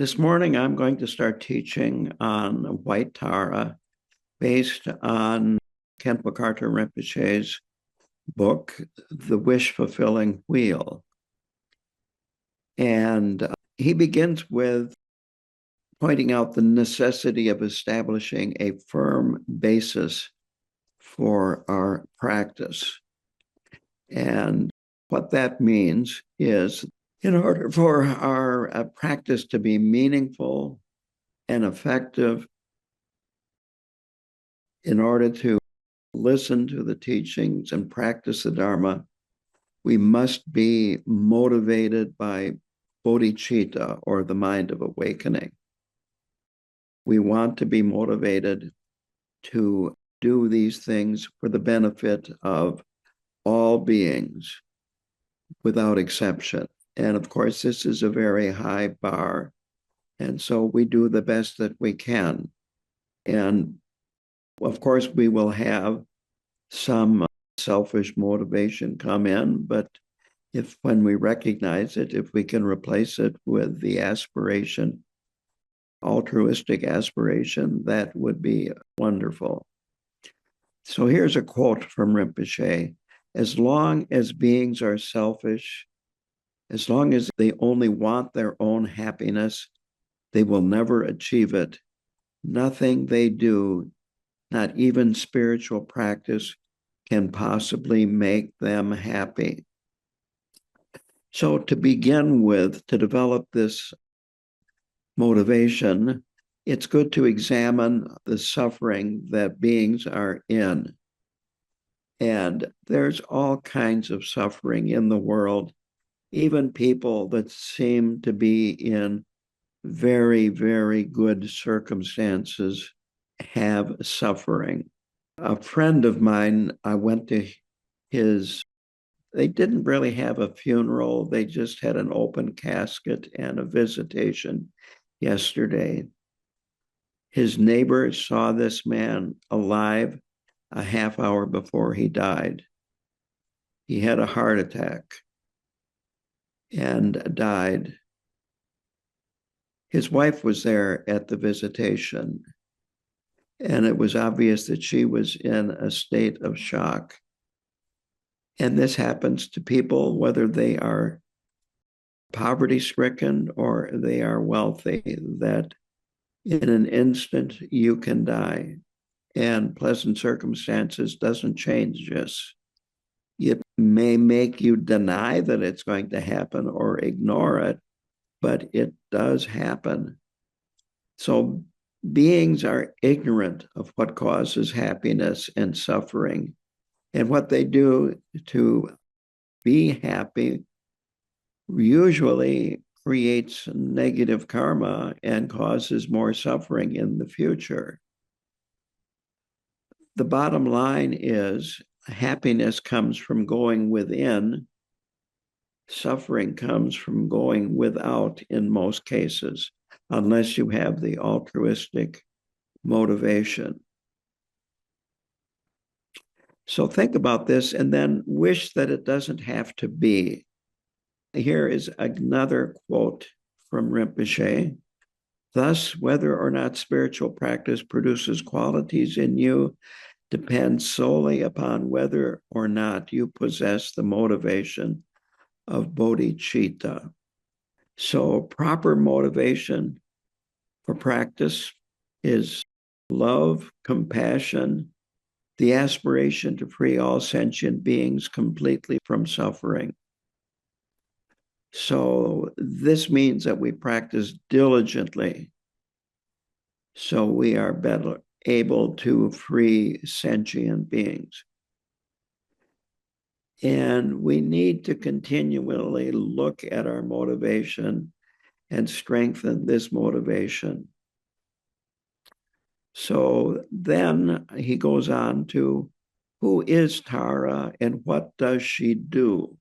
This morning, I'm going to start teaching on White Tara based on Khenpo Karthar Rinpoche's book, The Wish-Fulfilling Wheel. And he begins with pointing out the necessity of establishing a firm basis for our practice. And what that means is, in order for our practice to be meaningful and effective, in order to listen to the teachings and practice the Dharma, we must be motivated by bodhicitta, or the mind of awakening. We want to be motivated to do these things for the benefit of all beings without exception. And of course, this is a very high bar. And so we do the best that we can. And of course, we will have some selfish motivation come in, but when we recognize it, if we can replace it with the aspiration, altruistic aspiration, that would be wonderful. So here's a quote from Rinpoche: as long as beings are selfish, as long as they only want their own happiness, they will never achieve it. Nothing they do, not even spiritual practice, can possibly make them happy. So to begin with, to develop this motivation, it's good to examine the suffering that beings are in. And there's all kinds of suffering in the world. Even people that seem to be in very, very good circumstances have suffering. A friend of mine, I went to they didn't really have a funeral. They just had an open casket and a visitation yesterday. His neighbors saw this man alive a half hour before he died. He had a heart attack and died. His wife was there at the visitation, and it was obvious that she was in a state of shock. And this happens to people, whether they are poverty-stricken or they are wealthy, that in an instant you can die. And pleasant circumstances doesn't change this. It may make you deny that it's going to happen or ignore it, but it does happen. So beings are ignorant of what causes happiness and suffering. And what they do to be happy usually creates negative karma and causes more suffering in the future. The bottom line is happiness comes from going within. Suffering comes from going without in most cases, unless you have the altruistic motivation. So think about this and then wish that it doesn't have to be. Here is another quote from Rinpoche. Thus, whether or not spiritual practice produces qualities in you depends solely upon whether or not you possess the motivation of bodhicitta. So proper motivation for practice is love, compassion, the aspiration to free all sentient beings completely from suffering. So this means that we practice diligently so we are better able to free sentient beings. And we need to continually look at our motivation and strengthen this motivation. So then he goes on to, who is Tara and what does she do?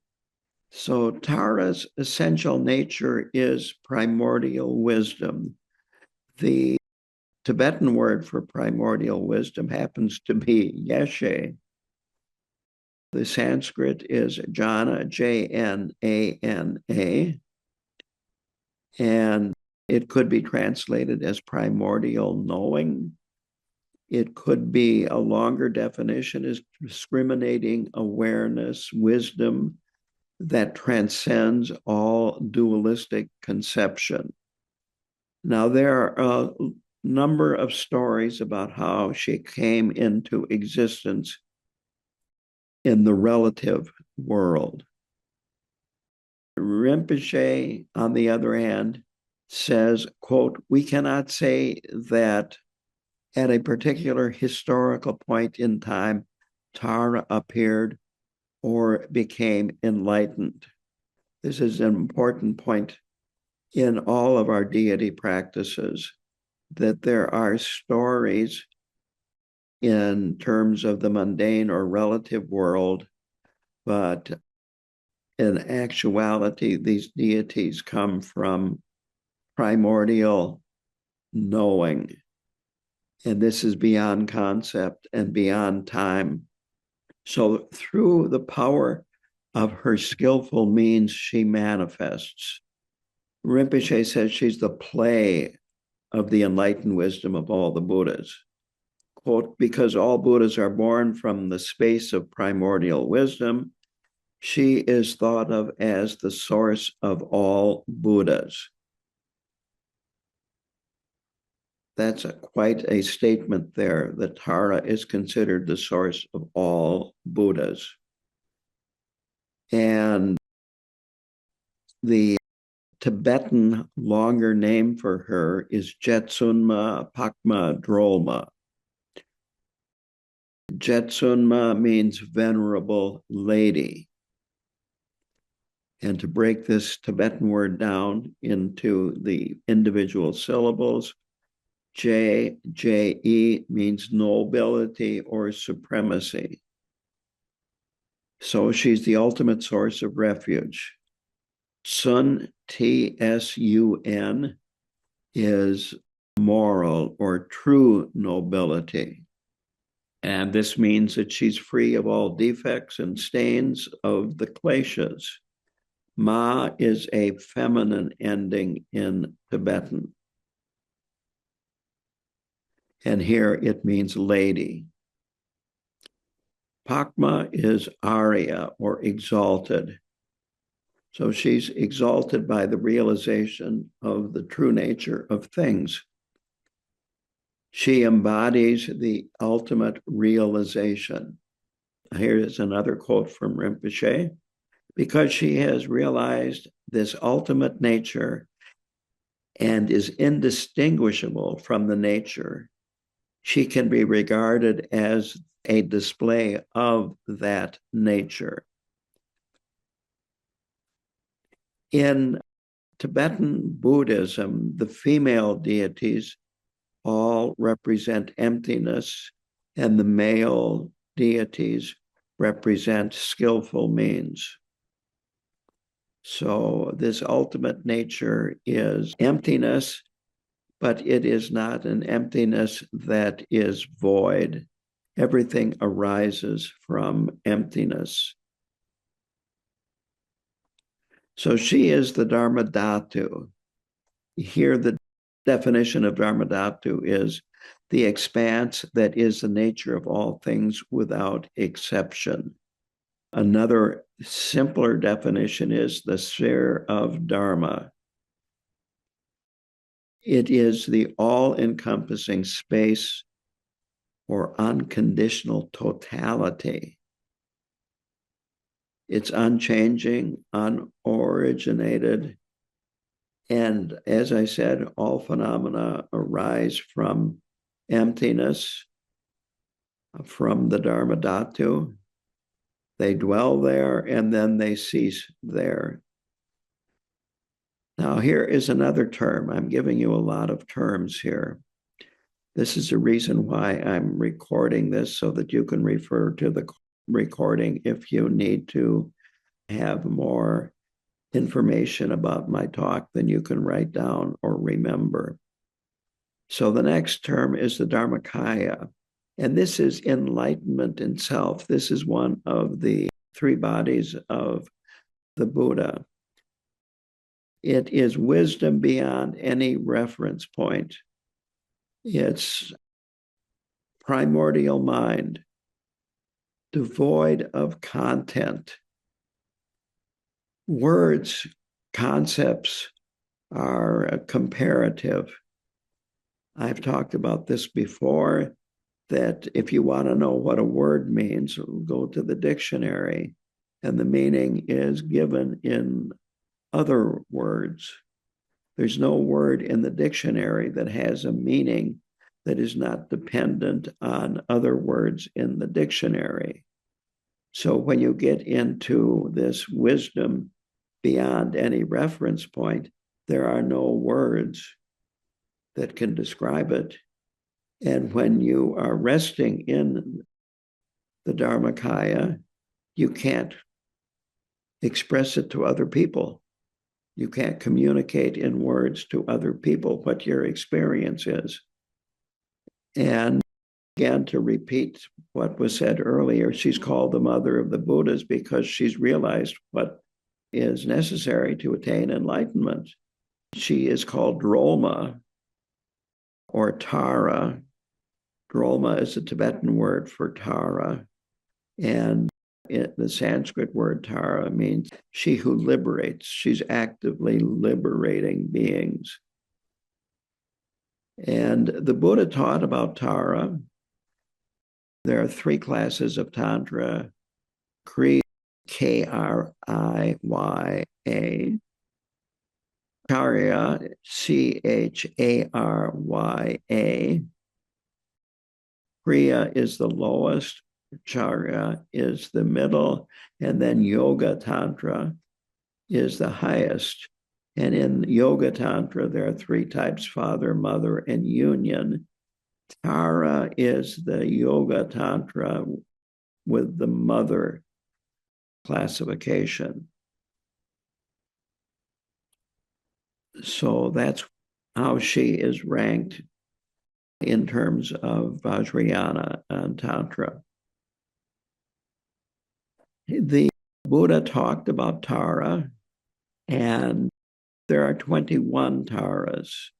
So Tara's essential nature is primordial wisdom. The Tibetan word for primordial wisdom happens to be yeshe. The Sanskrit is jnana, Jnana. And It could be translated as primordial knowing. It could be a longer definition as discriminating awareness, wisdom that transcends all dualistic conception. Now, there are a number of stories about how she came into existence in the relative world. Rinpoche, on the other hand, says, quote, "We cannot say that at a particular historical point in time, Tara appeared or became enlightened." This is an important point in all of our deity practices, that there are stories in terms of the mundane or relative world, but in actuality, these deities come from primordial knowing. And this is beyond concept and beyond time. So through the power of her skillful means, she manifests. Rinpoche says she's the play of the enlightened wisdom of all the Buddhas. Quote, "Because all Buddhas are born from the space of primordial wisdom, she is thought of as the source of all Buddhas." That's quite a statement there, that Tara is considered the source of all Buddhas. And the Tibetan longer name for her is Jetsunma Pakma Drolma. Jetsunma means venerable lady. And to break this Tibetan word down into the individual syllables, J-E means nobility or supremacy. So she's the ultimate source of refuge. Sun, T-S-U-N, is moral or true nobility. And this means that she's free of all defects and stains of the kleshas. Ma is a feminine ending in Tibetan. And here it means lady. Pakma is Arya or exalted. So she's exalted by the realization of the true nature of things. She embodies the ultimate realization. Here is another quote from Rinpoche. "Because she has realized this ultimate nature and is indistinguishable from the nature, she can be regarded as a display of that nature." In Tibetan Buddhism, the female deities all represent emptiness, and the male deities represent skillful means. So this ultimate nature is emptiness, but it is not an emptiness that is void. Everything arises from emptiness. So she is the Dharmadhatu. Here, the definition of Dharmadhatu is the expanse that is the nature of all things without exception. Another simpler definition is the sphere of Dharma. It is the all-encompassing space or unconditional totality. It's unchanging, unoriginated, and as I said, all phenomena arise from emptiness, from the Dharmadhatu. They dwell there and then they cease there. Now, here is another term. I'm giving you a lot of terms here. This is the reason why I'm recording this, so that you can refer to the recording if you need to have more information about my talk than you can write down or remember. So the next term is the Dharmakaya, and this is enlightenment in self. This is one of the three bodies of the Buddha. It is wisdom beyond any reference point. It's primordial mind, devoid of content. Words, concepts are comparative. I've talked about this before, that if you want to know what a word means, go to the dictionary, and the meaning is given in other words. There's no word in the dictionary that has a meaning that is not dependent on other words in the dictionary. So when you get into this wisdom beyond any reference point, there are no words that can describe it. And when you are resting in the Dharmakaya, you can't express it to other people. You can't communicate in words to other people what your experience is. And again, to repeat what was said earlier, she's called the mother of the Buddhas because she's realized what is necessary to attain enlightenment. She is called Drolma or Tara. Drolma is a Tibetan word for Tara. And the Sanskrit word Tara means she who liberates. She's actively liberating beings. And the Buddha taught about Tara. There are three classes of Tantra: Kriya, K-R-I-Y-A, Charya, C-H-A-R-Y-A. Kriya is the lowest, Charya is the middle, and then Yoga Tantra is the highest. And in Yoga Tantra, there are three types: father, mother, and union. Tara is the Yoga Tantra with the mother classification. So that's how she is ranked in terms of Vajrayana and Tantra. The Buddha talked about Tara, and there are 21 Taras.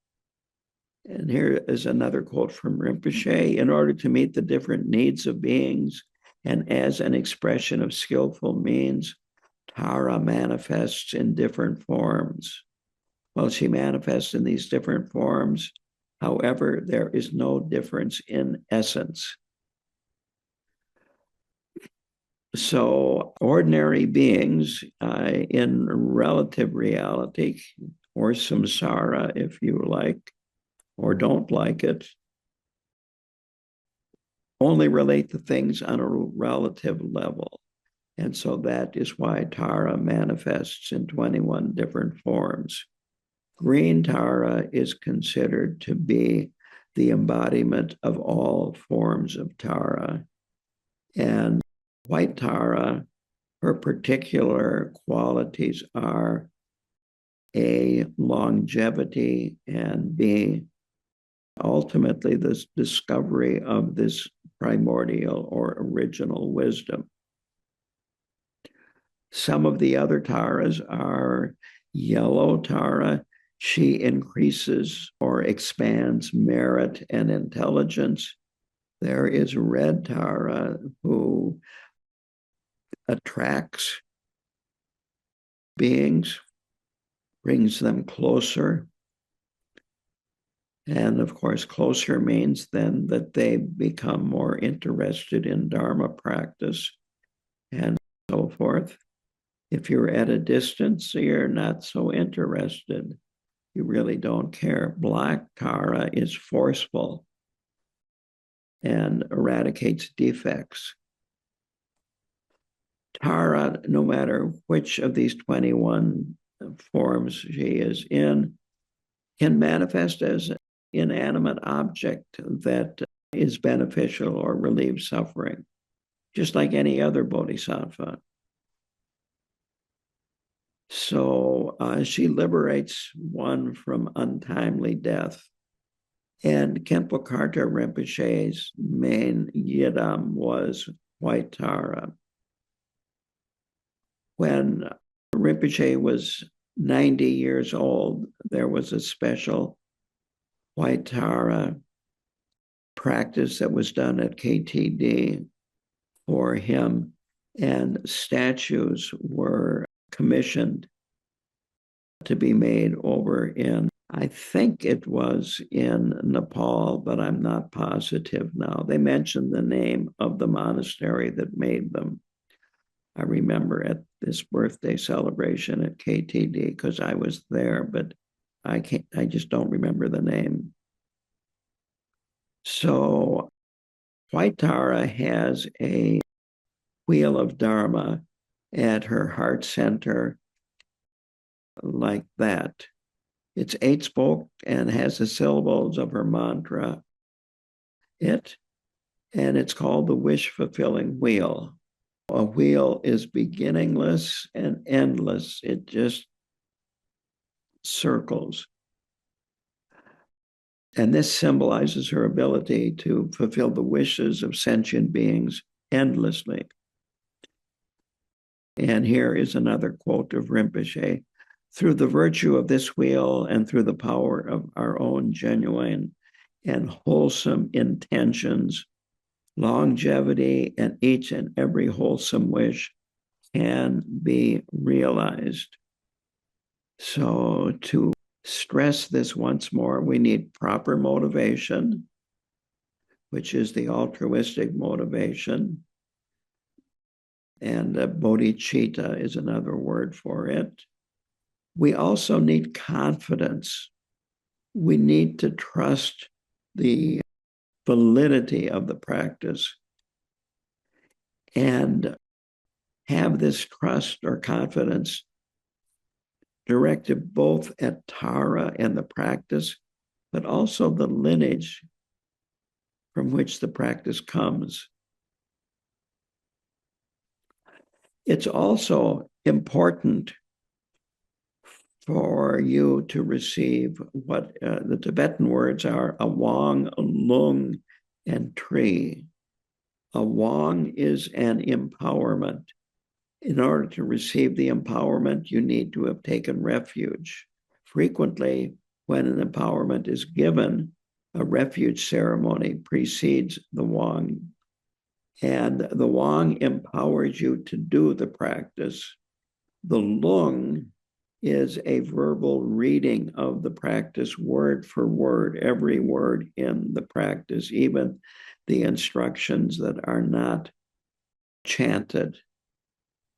And here is another quote from Rinpoche: in order to meet the different needs of beings and as an expression of skillful means, Tara manifests in different forms. Well, she manifests in these different forms. However, there is no difference in essence. So ordinary beings in relative reality, or samsara, if you like, or don't like it, only relate to things on a relative level. And so that is why Tara manifests in 21 different forms. Green Tara is considered to be the embodiment of all forms of Tara. And White Tara, her particular qualities are A, longevity, and B, ultimately the discovery of this primordial or original wisdom. Some of the other Taras are yellow Tara. She increases or expands merit and intelligence. There is red Tara, who attracts beings, brings them closer. And of course, closer means then that they become more interested in Dharma practice and so forth. If you're at a distance, you're not so interested. You really don't care. Black Tara is forceful and eradicates defects. Tara, no matter which of these 21 forms she is in, can manifest as an inanimate object that is beneficial or relieves suffering, just like any other bodhisattva. So she liberates one from untimely death. And Khenpo Karta Rinpoche's main yidam was White Tara. When Rinpoche was 90 years old, there was a special White Tara practice that was done at KTD for him, and statues were commissioned to be made over in, I think it was in Nepal, but I'm not positive now. They mentioned the name of the monastery that made them. I remember at this birthday celebration at KTD because I was there, but I just don't remember the name. So White Tara has a wheel of Dharma at her heart center like that. It's 8-spoked and has the syllables of her mantra, and it's called the wish-fulfilling wheel. A wheel is beginningless and endless. It just circles. And this symbolizes her ability to fulfill the wishes of sentient beings endlessly. And here is another quote of Rinpoche. Through the virtue of this wheel and through the power of our own genuine and wholesome intentions, longevity and each and every wholesome wish can be realized. So to stress this once more, we need proper motivation, which is the altruistic motivation. And bodhicitta is another word for it. We also need confidence. We need to trust the validity of the practice and have this trust or confidence directed both at Tara and the practice, but also the lineage from which the practice comes. It's also important for you to receive what the Tibetan words are awang, lung, and tri. Awang is an empowerment. In order to receive the empowerment, you need to have taken refuge. Frequently, when an empowerment is given, a refuge ceremony precedes the wang. And the wang empowers you to do the practice. The lung is a verbal reading of the practice word for word, every word in the practice, even the instructions that are not chanted.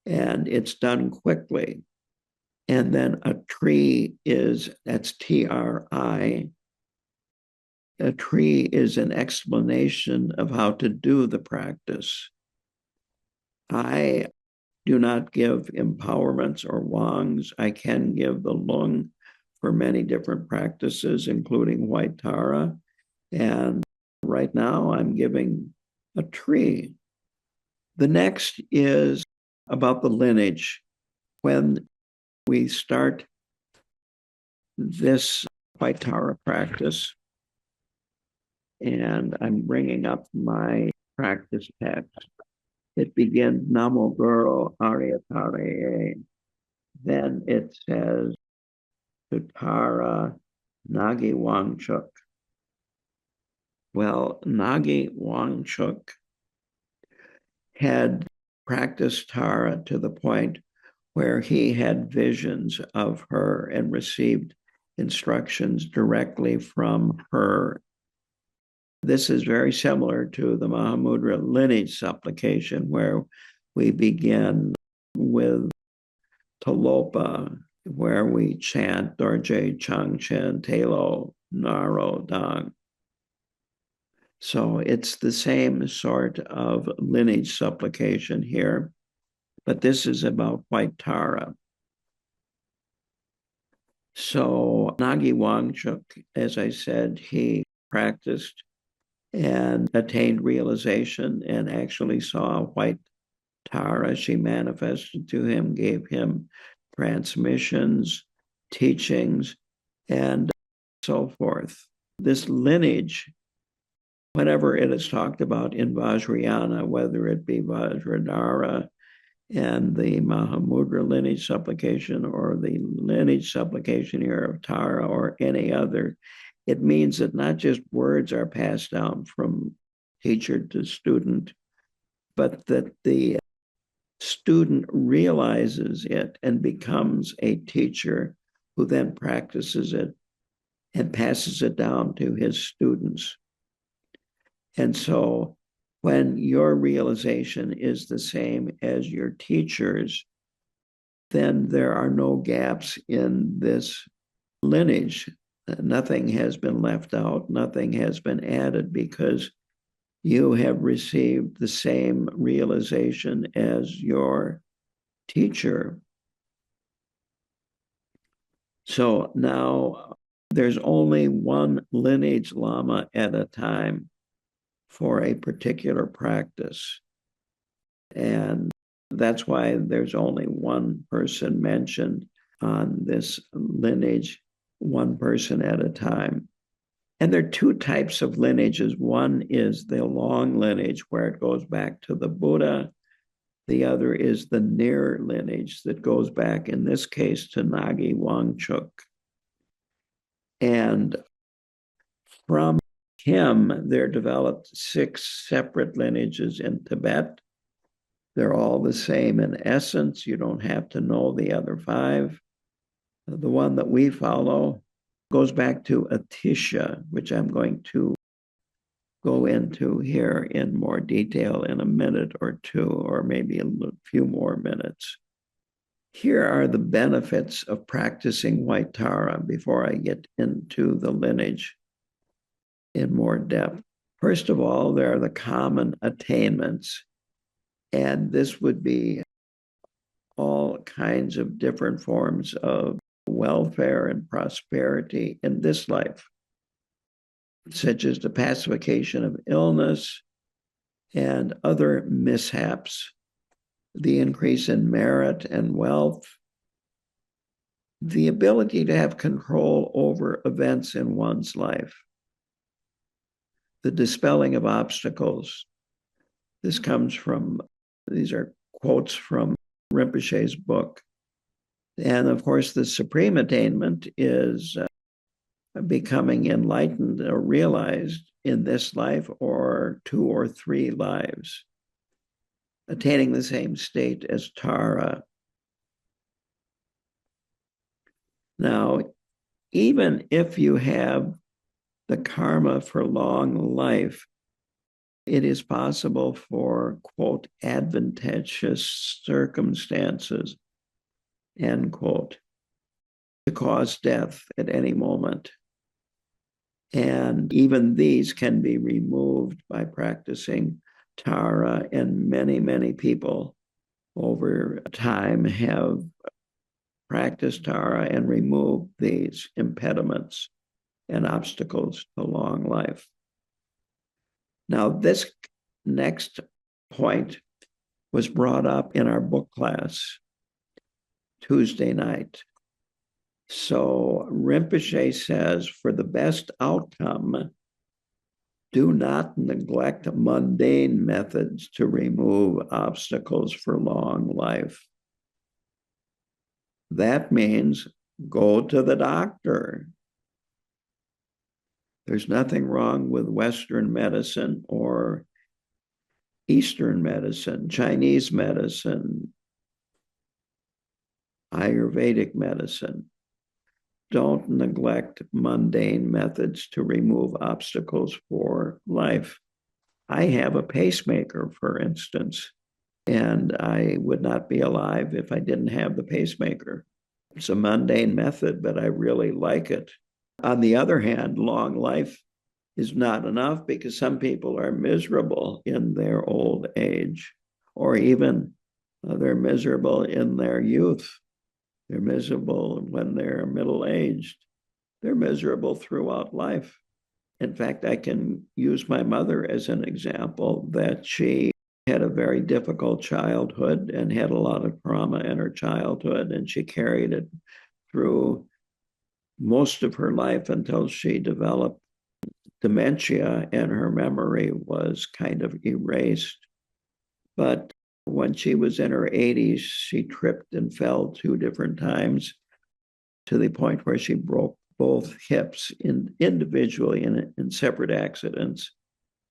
And it's done quickly. And then a tree that's Tri. A tree is an explanation of how to do the practice. I do not give empowerments or wangs. I can give the lung for many different practices, including White Tara. And right now I'm giving a tree. The next is about the lineage. When we start this White Tara practice, and I'm bringing up my practice text, it begins Namo Guru Aryataraye. Then it says Tara Nagi Wangchuk. Well, Nagi Wangchuk had practiced Tara to the point where he had visions of her and received instructions directly from her. This is very similar to the Mahamudra lineage supplication, where we begin with Talopa, where we chant Dorje Changchen Telo Naro Dang. So it's the same sort of lineage supplication here, but this is about White Tara. So Nagi Wangchuk, as I said, he practiced and attained realization and actually saw White Tara. She manifested to him, gave him transmissions, teachings, and so forth. This lineage, whenever it is talked about in Vajrayana, whether it be Vajradhara and the Mahamudra lineage supplication or the lineage supplication here of Tara or any other, it means that not just words are passed down from teacher to student, but that the student realizes it and becomes a teacher who then practices it and passes it down to his students. And so when your realization is the same as your teacher's, then there are no gaps in this lineage. Nothing has been left out, nothing has been added, because you have received the same realization as your teacher. So now there's only one lineage lama at a time for a particular practice. And that's why there's only one person mentioned on this lineage, one person at a time. And there are two types of lineages. One is the long lineage, where it goes back to the Buddha. The other is the near lineage that goes back, in this case, to Nagi Wangchuk. And from him, there developed 6 separate lineages in Tibet. They're all the same in essence. You don't have to know the other 5. The one that we follow goes back to Atisha, which I'm going to go into here in more detail in a minute or two, or maybe a few more minutes. Here are the benefits of practicing White Tara before I get into the lineage in more depth. First of all, there are the common attainments, and this would be all kinds of different forms of welfare and prosperity in this life, such as the pacification of illness and other mishaps, the increase in merit and wealth, the ability to have control over events in one's life, the dispelling of obstacles. These are quotes from Rinpoche's book. And of course, the supreme attainment is becoming enlightened or realized in this life or 2 or 3 lives, attaining the same state as Tara. Now, even if you have the karma for long life, it is possible for, quote, advantageous circumstances, end quote, to cause death at any moment. And even these can be removed by practicing Tara, and many, many people over time have practiced Tara and removed these impediments and obstacles to long life. Now, this next point was brought up in our book class Tuesday night. So Rinpoche says, for the best outcome, do not neglect mundane methods to remove obstacles for long life. That means go to the doctor. There's nothing wrong with Western medicine or Eastern medicine, Chinese medicine, Ayurvedic medicine. Don't neglect mundane methods to remove obstacles for life. I have a pacemaker, for instance, and I would not be alive if I didn't have the pacemaker. It's a mundane method, but I really like it. On the other hand, long life is not enough, because some people are miserable in their old age, or even they're miserable in their youth. They're miserable when they're middle-aged. They're miserable throughout life. In fact, I can use my mother as an example, that she had a very difficult childhood and had a lot of trauma in her childhood, and she carried it through most of her life until she developed dementia and her memory was kind of erased. But When she was in her 80s, she tripped and fell 2 different times to the point where she broke both hips individually in separate accidents.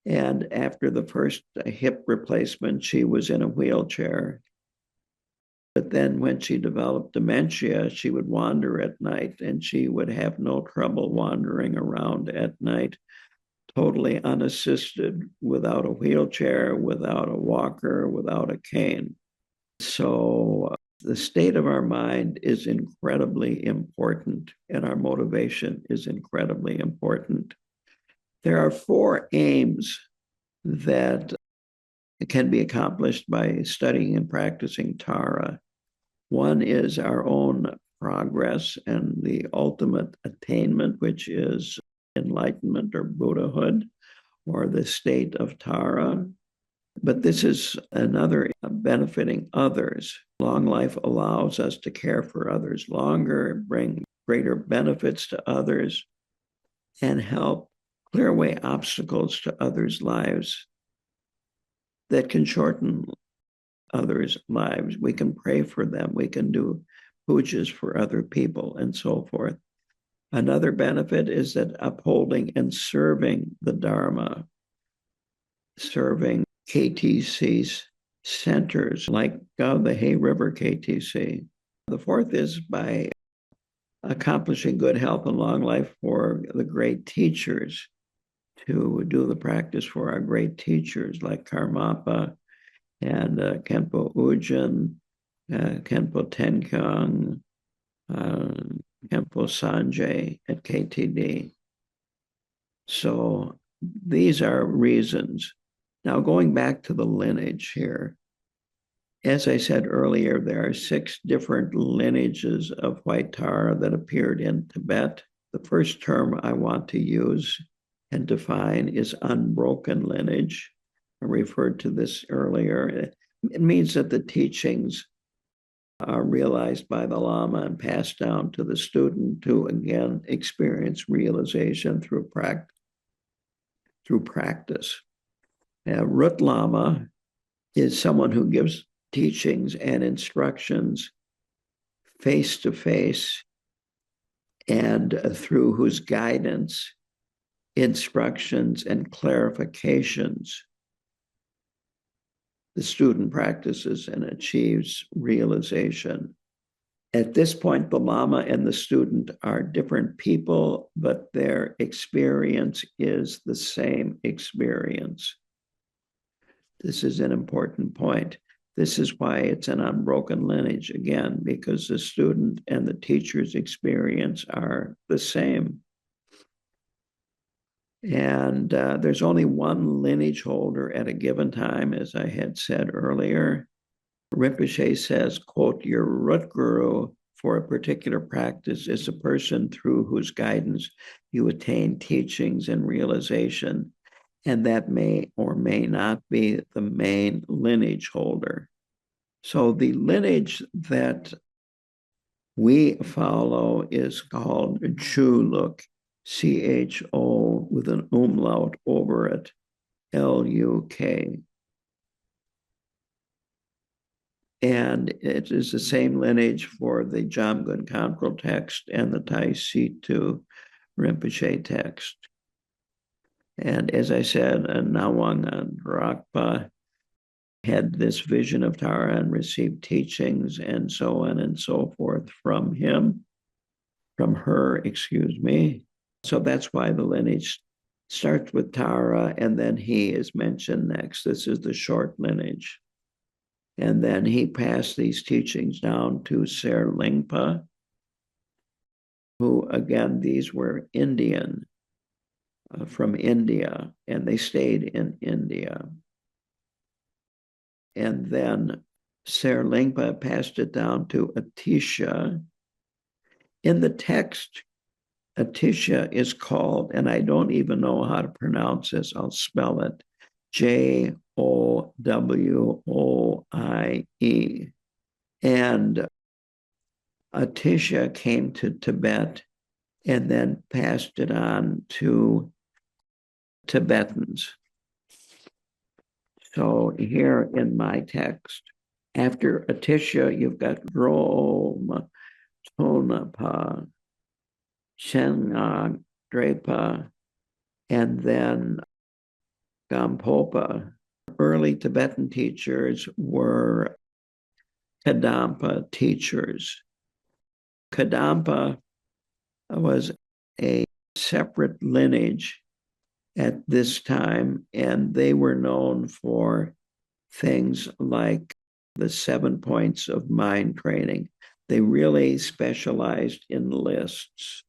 And after the first hip replacement, she was in a wheelchair. But then when she developed dementia, she would wander at night, and she would have no trouble wandering around at night, totally unassisted, without a wheelchair, without a walker, without a cane. So the state of our mind is incredibly important, and our motivation is incredibly important. There are 4 aims that can be accomplished by studying and practicing Tara. One is our own progress and the ultimate attainment, which is enlightenment or Buddhahood, or the state of Tara. But this is another benefiting others. Long life allows us to care for others longer, bring greater benefits to others, and help clear away obstacles to others' lives that can shorten others' lives. We can pray for them. We can do pujas for other people and so forth. Another benefit is that upholding and serving the Dharma, serving KTC's centers like the Hay River KTC. The fourth is by accomplishing good health and long life for the great teachers, to do the practice for our great teachers like Karmapa and Khenpo Ujin, Khenpo Tenkyang, Khenpo Sanjay at KTD. So these are reasons. Now, going back to the lineage here, as I said earlier, there are 6 different lineages of White Tara that appeared in Tibet. The first term I want to use and define is unbroken lineage. I referred to this earlier. It means that the teachings are realized by the Lama and passed down to the student to, again, experience realization through practice. Root Lama is someone who gives teachings and instructions face to face, and through whose guidance, instructions, and clarifications the student practices and achieves realization. At this point, the Lama and the student are different people, but their experience is the same experience. This is an important point. This is why it's an unbroken lineage, again, because the student and the teacher's experience are the same. And there's only one lineage holder at a given time, as I had said earlier. Rinpoche says, quote, your root guru for a particular practice is a person through whose guidance you attain teachings and realization, and that may or may not be the main lineage holder. So the lineage that we follow is called Chuluk, CHO with an umlaut over it, LUK. And it is the same lineage for the Jamgon Kongtrul text and the Tai Situ Rinpoche text. And as I said, Nawang Drakpa had this vision of Tara and received teachings and so on and so forth from her, excuse me. So that's why the lineage starts with Tara, and then he is mentioned next. This is the short lineage. And then he passed these teachings down to Ser Lingpa, who, again, these were Indian, from India, and they stayed in India. And then Ser Lingpa passed it down to Atisha. In the text, Atisha is called, and I don't even know how to pronounce this, I'll spell it, Jowoie. And Atisha came to Tibet and then passed it on to Tibetans. So here in my text, after Atisha, you've got Roma, Tonapa, Shenag, Drepa, and then Gampopa. Early Tibetan teachers were Kadampa teachers. Kadampa was a separate lineage at this time, and they were known for things like the 7 points of mind training. They really specialized in lists.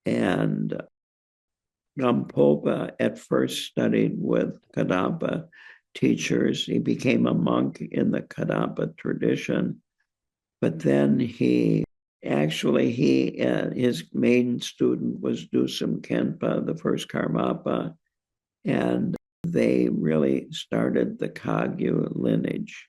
And Gampopa at first studied with Kadampa teachers. He became a monk in the Kadampa tradition, but then he his main student was Dusum Khenpa, the first Karmapa, and they really started the Kagyu lineage.